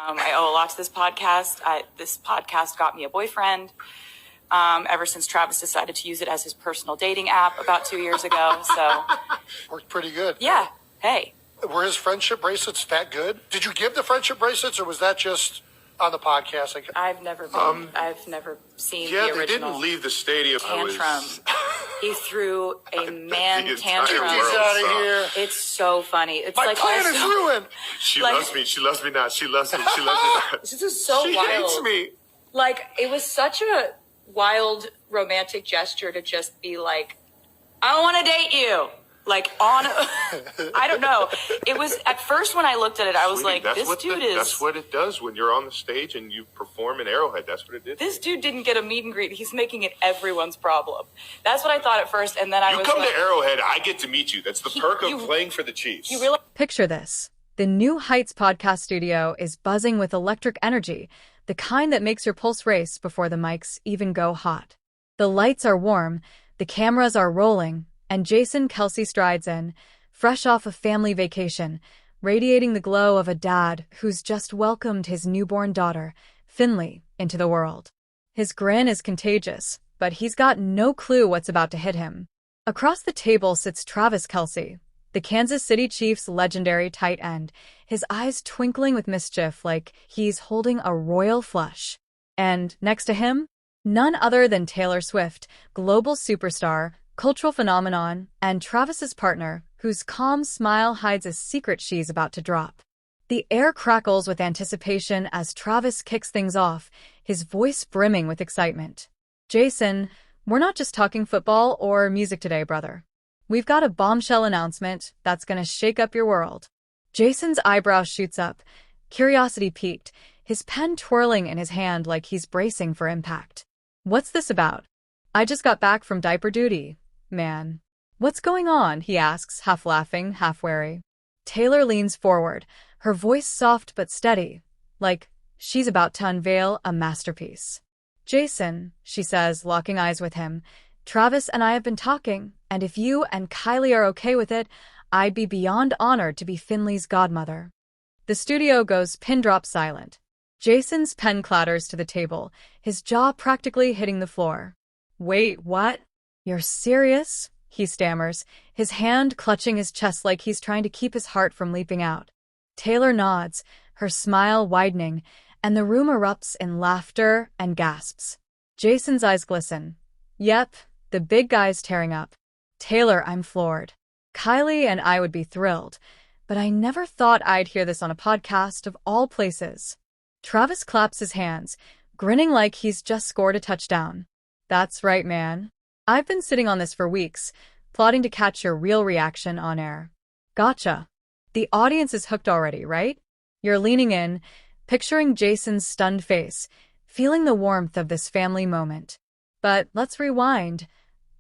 I owe a lot to this podcast. This podcast got me a boyfriend ever since Travis decided to use it as his personal dating app about 2 years ago. So worked pretty good. Yeah. Hey. Were his friendship bracelets that good? Did you give the friendship bracelets, or was that just on the podcast? I've never seen the original. Yeah, they didn't leave the stadium. Tantrum. He threw a man tantrum. He's out of here. It's so funny. It's My like plan is ruined. She loves me. She loves me not. She loves me. She loves me not. This is so she wild. Hates me. Like, it was such a wild romantic gesture to just be like, I want to date you. Like, I don't know. It was, at first when I looked at it, I was like, this dude is... That's what it does when you're on the stage and you perform in Arrowhead. That's what it did. This dude didn't get a meet and greet. He's making it everyone's problem. That's what I thought at first, and then I was like... You come to Arrowhead, I get to meet you. That's the perk of playing for the Chiefs. You realize... Picture this. The New Heights podcast studio is buzzing with electric energy, the kind that makes your pulse race before the mics even go hot. The lights are warm, the cameras are rolling, and Jason Kelce strides in, fresh off a family vacation, radiating the glow of a dad who's just welcomed his newborn daughter, Finley, into the world. His grin is contagious, but he's got no clue what's about to hit him. Across the table sits Travis Kelce, the Kansas City Chiefs' legendary tight end, his eyes twinkling with mischief like he's holding a royal flush. And next to him, none other than Taylor Swift, global superstar, cultural phenomenon, and Travis's partner, whose calm smile hides a secret she's about to drop. The air crackles with anticipation as Travis kicks things off, his voice brimming with excitement. Jason, we're not just talking football or music today, brother. We've got a bombshell announcement that's gonna shake up your world. Jason's eyebrow shoots up, curiosity piqued, his pen twirling in his hand like he's bracing for impact. What's this about? I just got back from diaper duty, man. What's going on? He asks, half laughing, half wary. Taylor leans forward, her voice soft but steady, like she's about to unveil a masterpiece. Jason, she says, locking eyes with him, Travis and I have been talking, and if you and Kylie are okay with it, I'd be beyond honored to be Finley's godmother. The studio goes pin-drop silent. Jason's pen clatters to the table, his jaw practically hitting the floor. Wait, what? You're serious? He stammers, his hand clutching his chest like he's trying to keep his heart from leaping out. Taylor nods, her smile widening, and the room erupts in laughter and gasps. Jason's eyes glisten. Yep, the big guy's tearing up. Taylor, I'm floored. Kylie and I would be thrilled, but I never thought I'd hear this on a podcast of all places. Travis claps his hands, grinning like he's just scored a touchdown. That's right, man. I've been sitting on this for weeks, plotting to catch your real reaction on air. Gotcha. The audience is hooked already, right? You're leaning in, picturing Jason's stunned face, feeling the warmth of this family moment. But let's rewind.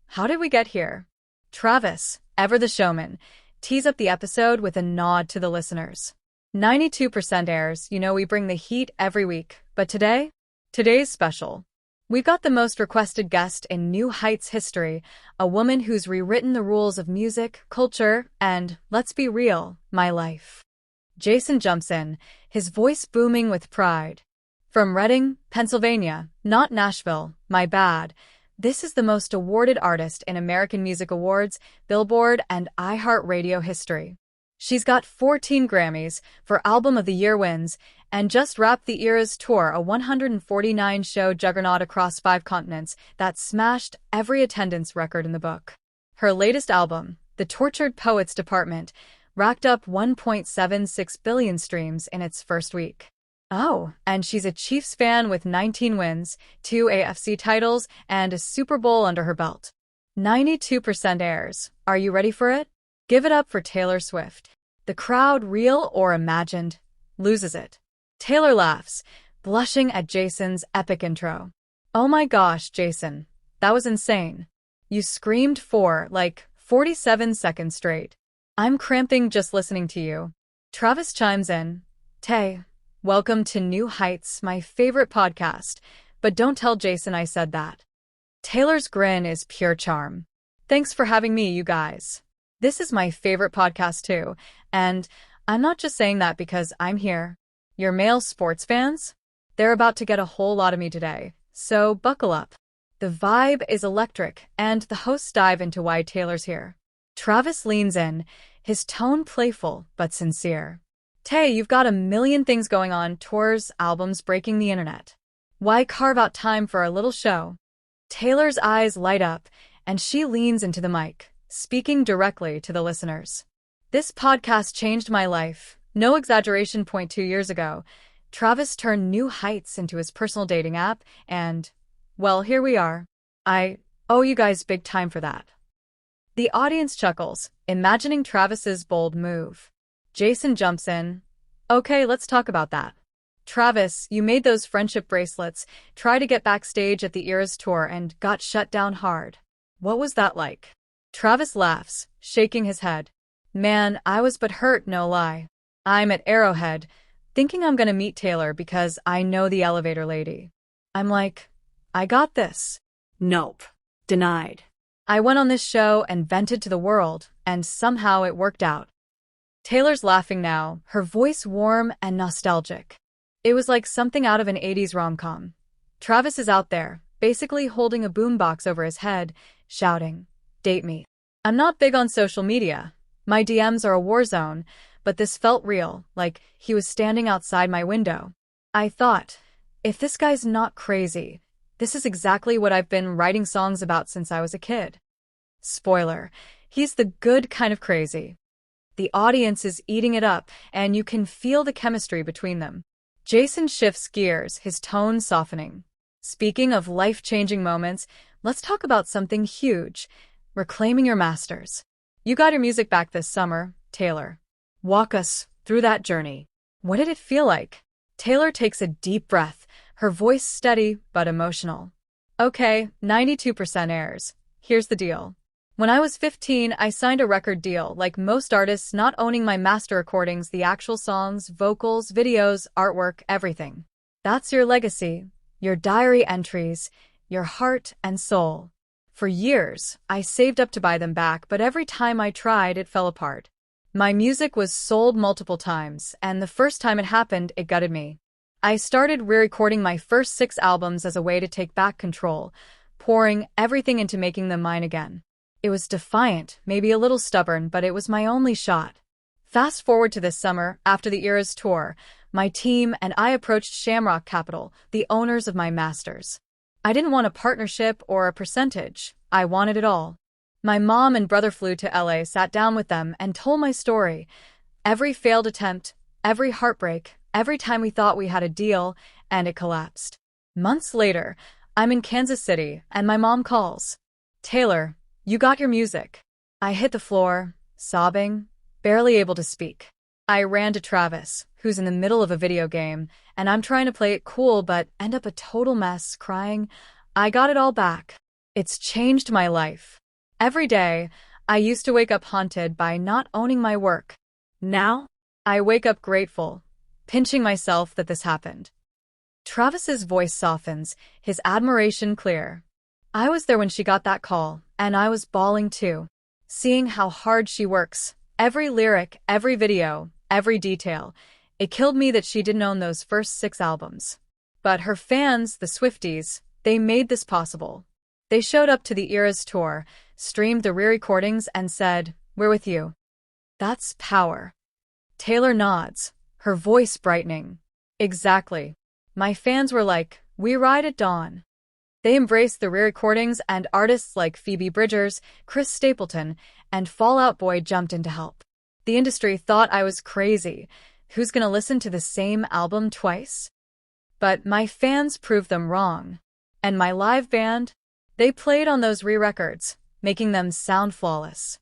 How did we get here? Travis, ever the showman, tees up the episode with a nod to the listeners. 92% airs, we bring the heat every week. But today's special. We've got the most requested guest in New Heights history, a woman who's rewritten the rules of music, culture, and, let's be real, my life. Jason jumps in, his voice booming with pride. From Reading, Pennsylvania, not Nashville, my bad, this is the most awarded artist in American Music Awards, Billboard, and iHeartRadio history. She's got 14 Grammys for Album of the Year wins and just wrapped the Eras Tour, a 149-show juggernaut across 5 continents that smashed every attendance record in the book. Her latest album, The Tortured Poets Department, racked up 1.76 billion streams in its first week. Oh, and she's a Chiefs fan with 19 wins, 2 AFC titles, and a Super Bowl under her belt. 92% airs. Are you ready for it? Give it up for Taylor Swift. The crowd, real or imagined, loses it. Taylor laughs, blushing at Jason's epic intro. Oh my gosh, Jason, that was insane. You screamed for, 47 seconds straight. I'm cramping just listening to you. Travis chimes in. Tay, welcome to New Heights, my favorite podcast, but don't tell Jason I said that. Taylor's grin is pure charm. Thanks for having me, you guys. This is my favorite podcast too, and I'm not just saying that because I'm here. Your male sports fans? They're about to get a whole lot of me today, so buckle up. The vibe is electric, and the hosts dive into why Taylor's here. Travis leans in, his tone playful but sincere. Tay, you've got a million things going on, tours, albums, breaking the internet. Why carve out time for our little show? Taylor's eyes light up, and she leans into the mic, speaking directly to the listeners. This podcast changed my life. No exaggeration. 2 years ago, Travis turned new heights into his personal dating app, and, well, here we are. I owe you guys big time for that. The audience chuckles, imagining Travis's bold move. Jason jumps in. Okay, let's talk about that. Travis, you made those friendship bracelets, tried to get backstage at the Eras tour and got shut down hard. What was that like? Travis laughs, shaking his head. Man, I was but hurt, no lie. I'm at Arrowhead, thinking I'm gonna meet Taylor because I know the elevator lady. I'm like, I got this. Nope. Denied. I went on this show and vented to the world, and somehow it worked out. Taylor's laughing now, her voice warm and nostalgic. It was like something out of an 80s rom-com. Travis is out there, basically holding a boombox over his head, shouting, "Date me." I'm not big on social media. My DMs are a war zone, but this felt real, like he was standing outside my window. I thought, if this guy's not crazy, this is exactly what I've been writing songs about since I was a kid. Spoiler, he's the good kind of crazy. The audience is eating it up, and you can feel the chemistry between them. Jason shifts gears, his tone softening. Speaking of life-changing moments, let's talk about something huge, reclaiming your masters. You got your music back this summer, Taylor. Walk us through that journey. What did it feel like? Taylor takes a deep breath, her voice steady but emotional. Okay, 92% airs. Here's the deal. When I was 15, I signed a record deal, like most artists, not owning my master recordings, the actual songs, vocals, videos, artwork, everything. That's your legacy, your diary entries, your heart and soul. For years, I saved up to buy them back, but every time I tried, it fell apart. My music was sold multiple times, and the first time it happened, it gutted me. I started re-recording my first 6 albums as a way to take back control, pouring everything into making them mine again. It was defiant, maybe a little stubborn, but it was my only shot. Fast forward to this summer, after the Eras tour, my team and I approached Shamrock Capital, the owners of my masters. I didn't want a partnership or a percentage. I wanted it all. My mom and brother flew to LA, sat down with them, and told my story. Every failed attempt, every heartbreak, every time we thought we had a deal, and it collapsed. Months later, I'm in Kansas City, and my mom calls. Taylor, you got your music. I hit the floor, sobbing, barely able to speak. I ran to Travis, who's in the middle of a video game, and I'm trying to play it cool but end up a total mess, crying, I got it all back. It's changed my life. Every day, I used to wake up haunted by not owning my work. Now, I wake up grateful, pinching myself that this happened. Travis's voice softens, his admiration clear. I was there when she got that call, and I was bawling too. Seeing how hard she works, every lyric, every video, every detail, it killed me that she didn't own those first 6 albums. But her fans, the Swifties, they made this possible. They showed up to the Eras tour, streamed the re-recordings, and said, "We're with you." That's power. Taylor nods, her voice brightening. Exactly. My fans were like, "We ride at dawn." They embraced the re-recordings, and artists like Phoebe Bridgers, Chris Stapleton, and Fall Out Boy jumped in to help. The industry thought I was crazy. Who's gonna listen to the same album twice? But my fans proved them wrong. And my live band? They played on those re-records, making them sound flawless.